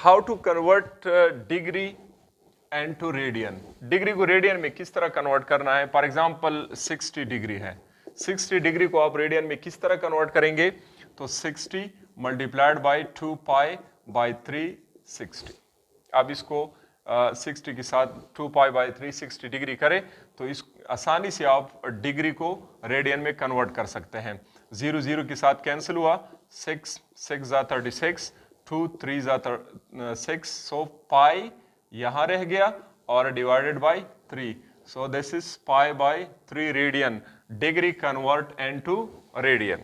How to convert degree and to radian. Degree को radian में किस तरह कन्वर्ट करना है। फॉर एग्जांपल 60 डिग्री है, 60 डिग्री को आप रेडियन में किस तरह कन्वर्ट करेंगे, तो 60 मल्टीप्लाइड बाई 2 पाई बाई 360। आप इसको 60 के साथ 2 पाई बाई 360 डिग्री करें तो इस आसानी से आप डिग्री को रेडियन में कन्वर्ट कर सकते हैं। 0 0 के साथ कैंसिल हुआ, 6 6 जा 36, 2 3 जा 6, सो पाई यहाँ रह गया और divided by 3, so this is pi by 3 radian. Degree convert into radian.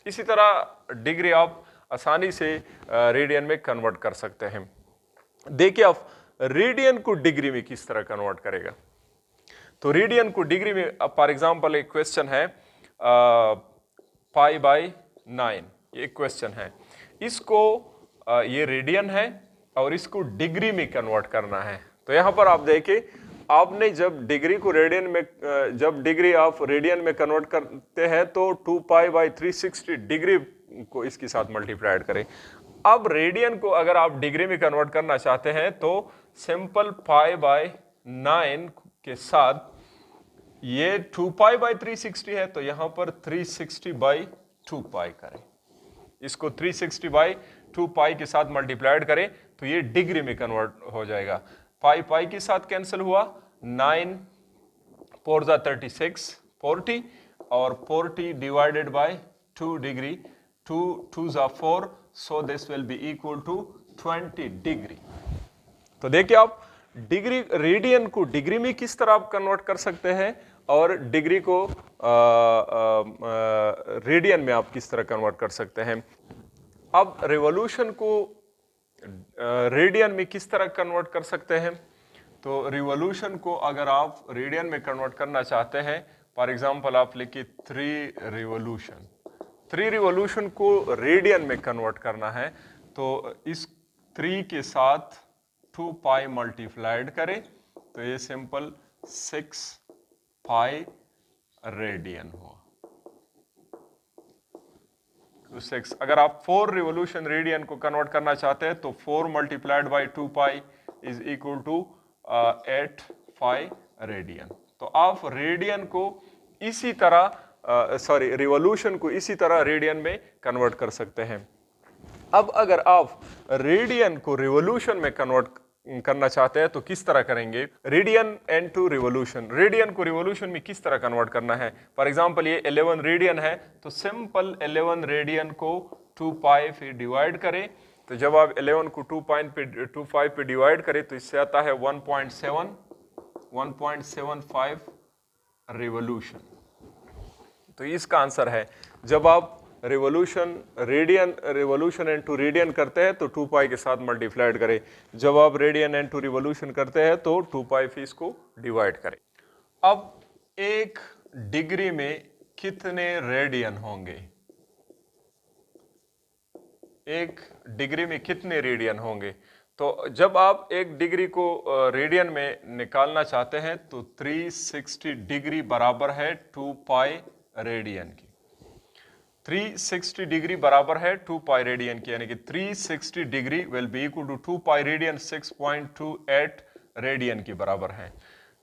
इसी तरह डिग्री आप आसानी से रेडियन में कन्वर्ट कर सकते हैं। देखिए आप रेडियन को डिग्री में किस तरह कन्वर्ट करेगा। तो रेडियन को डिग्री में फॉर एग्जांपल एक क्वेश्चन है पाई बाई 9, ये क्वेश्चन है। इसको ये रेडियन है और इसको डिग्री में कन्वर्ट करना है। तो यहाँ पर आप देखें, आपने जब डिग्री को रेडियन में जब डिग्री आप रेडियन में कन्वर्ट करते हैं तो 2 पाई बाई 360 डिग्री को इसके साथ मल्टीप्लाइड करें। अब रेडियन को अगर आप डिग्री में कन्वर्ट करना चाहते हैं तो सिंपल पाई बाई 9 के साथ ये 2 पाई बाई 360 है तो यहाँ पर 360 बाई 2 पाई करें। इसको 360 बाई 2 पाई के साथ मल्टीप्लाइड करें तो ये डिग्री में कन्वर्ट हो जाएगा। पाई पाई के साथ कैंसिल हुआ, 9 4 जा 36 40 और 40 डिवाइडेड बाई 2 डिग्री, 2 2 जा 4, so this will be equal to 20 degree. तो देखिए आप डिग्री रेडियन को डिग्री में किस तरह आप कन्वर्ट कर सकते हैं और डिग्री को रेडियन में आप किस तरह कन्वर्ट कर सकते हैं। अब रिवॉल्यूशन को रेडियन में किस तरह कन्वर्ट कर सकते हैं। तो रिवॉल्यूशन को अगर आप रेडियन में कन्वर्ट करना चाहते हैं, फॉर एग्जांपल आप लिखिए 3 रिवॉल्यूशन, 3 रिवॉल्यूशन को रेडियन में कन्वर्ट करना है तो इस 3 के साथ 2 पाई मल्टीप्लाइड करें तो ये सिंपल 6 पाई रेडियन हुआ। 6 अगर आप 4 रिवॉल्यूशन रेडियन को कन्वर्ट करना चाहते हैं तो 4 multiplied by 2 pi is equal to 8 pi radian. तो आप रेडियन को इसी तरह रिवॉल्यूशन को इसी तरह रेडियन में कन्वर्ट कर सकते हैं। अब अगर आप रेडियन को रिवॉल्यूशन में कन्वर्ट करना चाहते हैं तो किस तरह करेंगे। Radian and to revolution, radian को रिवॉल्यूशन में किस तरह कन्वर्ट करना है। फॉर एग्जांपल ये 11 रेडियन है तो सिंपल 11 रेडियन को 2 पाई फिर डिवाइड करें तो जब आप 11 को 2 पाई पे डिवाइड करें तो इससे आता है 1.75 रिवॉल्यूशन। तो इसका आंसर है जब आप रिवॉल्यूशन एंड टू रेडियन करते हैं तो 2 पाई के साथ मल्टीप्लाइड करें, जब आप रेडियन एंड टू रिवॉल्यूशन करते हैं तो 2 पाई फिर इसको डिवाइड करें। अब एक डिग्री में कितने रेडियन होंगे, एक डिग्री में कितने रेडियन होंगे। तो जब आप एक डिग्री को रेडियन में निकालना चाहते हैं तो 360 डिग्री बराबर है 2 पाई रेडियन की। 360 डिग्री बराबर है 2 पाई रेडियन की, यानी कि 360 degree will be equal to 2 pi radian 6.28 radian के बराबर है।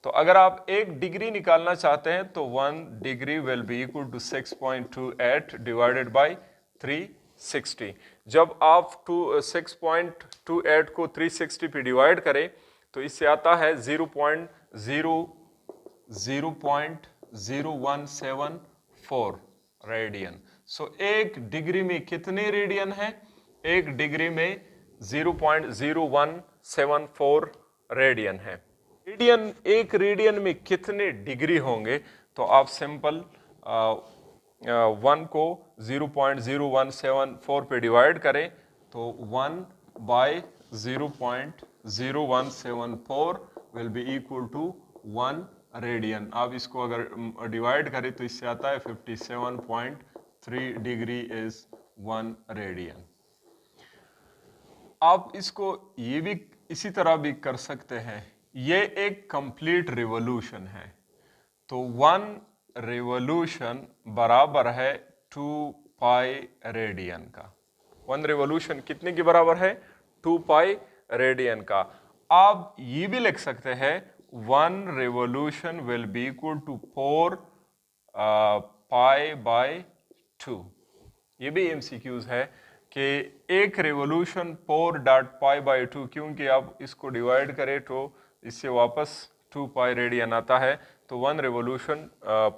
तो अगर आप एक डिग्री निकालना चाहते हैं तो 1 degree will be equal to 6.28 divided by 360। जब आप 6.28 को 360 पे डिवाइड करें तो इससे आता है 0.0174 रेडियन। सो एक डिग्री में कितने रेडियन है, एक डिग्री में 0.0174 रेडियन है। रेडियन, एक रेडियन में कितने डिग्री होंगे, तो आप सिंपल 1 को 0.0174 पे डिवाइड करें तो 1 by 0.0174 will be equal to 1 radian. आप इसको अगर डिवाइड करें तो इससे आता है 57.3 डिग्री इज 1 रेडियन। आप इसको ये भी इसी तरह भी कर सकते हैं, ये एक कंप्लीट रिवॉल्यूशन है तो 1 रिवॉल्यूशन बराबर है 2 पाई रेडियन का। 1 रिवॉल्यूशन कितने के बराबर है, 2 पाई रेडियन का। आप ये भी लिख सकते हैं 1 revolution will be equal to 4 pi by 2। ये भी एमसीक्यूज है कि एक रिवॉल्यूशन 4.π/2, क्योंकि आप इसको डिवाइड करें तो इससे वापस 2 पाई रेडियन आता है, तो 1 रिवॉल्यूशन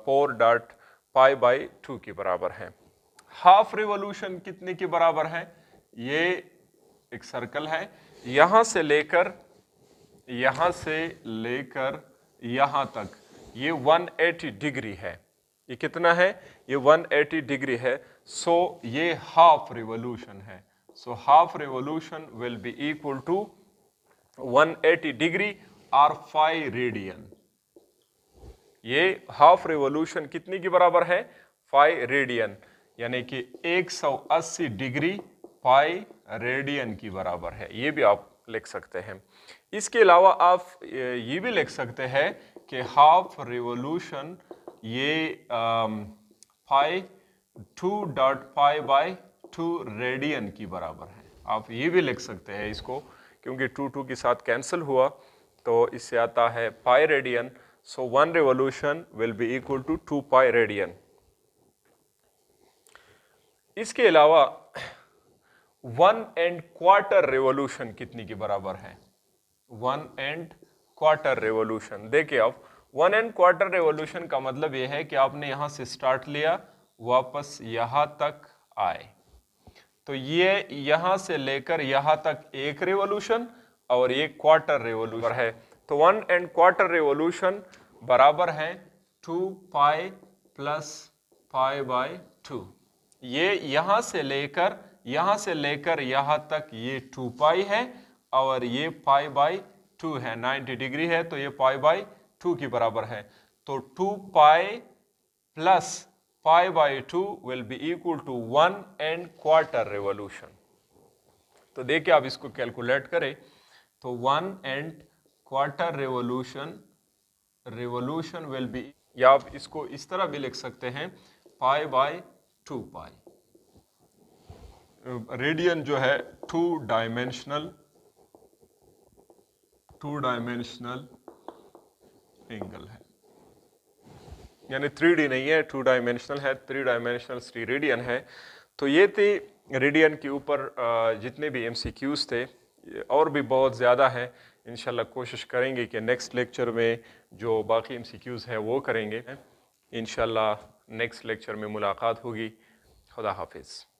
4.π/2 के बराबर है। हाफ रिवॉल्यूशन कितने के बराबर है? ये एक सर्कल है, यहां से लेकर यहां तक ये 180 डिग्री है। ये कितना है? ये 180 डिग्री है। सो ये हाफ रिवॉल्यूशन है। So half revolution will be equal to 180 degree और 5 रेडियन। ये हाफ रिवॉल्यूशन कितने के बराबर है? 5 रेडियन, यानी कि 180 डिग्री पाई रेडियन की बराबर है। ये भी आप लिख सकते हैं। इसके अलावा आप ये भी लिख सकते हैं कि हाफ रिवॉल्यूशन ये 2.π/2 रेडियन की बराबर है। आप ये भी लिख सकते हैं इसको, क्योंकि 2 के साथ कैंसिल हुआ तो इससे आता है pi radian. So 1 revolution will be equal to 2 pi radian. इसके अलावा 1¼ रिवॉल्यूशन कितनी के बराबर है? 1¼ रिवॉल्यूशन, देखिए आप 1¼ रिवॉल्यूशन का मतलब यह है कि आपने यहां से स्टार्ट लिया, वापस यहां तक आए, तो ये यहां से लेकर यहां तक एक रिवॉल्यूशन और ये क्वार्टर रिवॉल्यूशन है। तो 1¼ रिवॉल्यूशन बराबर है 2 पाई प्लस π/2। ये यहां से लेकर यहां तक ये 2 पाई है और ये π/2 है, 90 डिग्री है, तो ये π/2 के बराबर है। तो 2 pi plus π/2 will be equal to 1¼ revolution. तो देखिए आप इसको कैलकुलेट करें तो 1¼ रिवॉल्यूशन विल बी, या आप इसको इस तरह भी लिख सकते हैं π/2 पाई। रेडियन जो है 2 डायमेंशनल एंगल है, यानी 3D नहीं है, 2 डायमेंशनल है, 3 डायमेंशनल रेडियन है। तो ये थे रेडियन के ऊपर जितने भी एमसीक्यूज थे, और भी बहुत ज़्यादा है। इंशाल्लाह कोशिश करेंगे कि नेक्स्ट लेक्चर में जो बाकी एमसीक्यूज है वो करेंगे। इंशाल्लाह नेक्स्ट लेक्चर में मुलाकात होगी। खुदा हाफिज़।